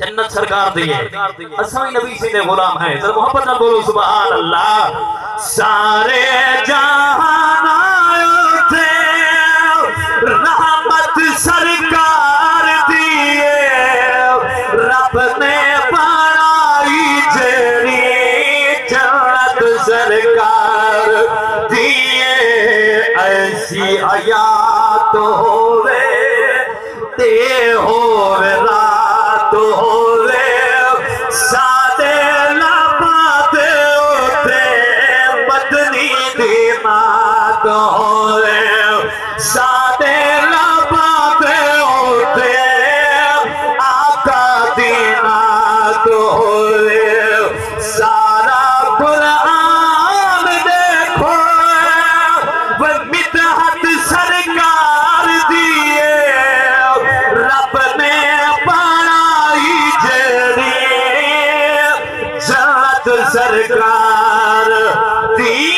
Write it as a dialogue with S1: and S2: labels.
S1: जन्नत सरकार दिए असवी नबी से गुलाम है। जरा मोहब्बत ना बोलो सुभान अल्लाह। सारे जहान आए थे रहमत सरकार दिए रब ने बनाई जेरी जन्नत सरकार दिए। ऐसी हयात होवे ते होवे रात होवे सादे लबाते उठे बदनी दी मात होवे सादे लबाते उठे आका दी नात होवे। सारा कुरान देखो वह मिदहत सरकार दिए रब ने बनाई जेरी जन्नत सरकार दी।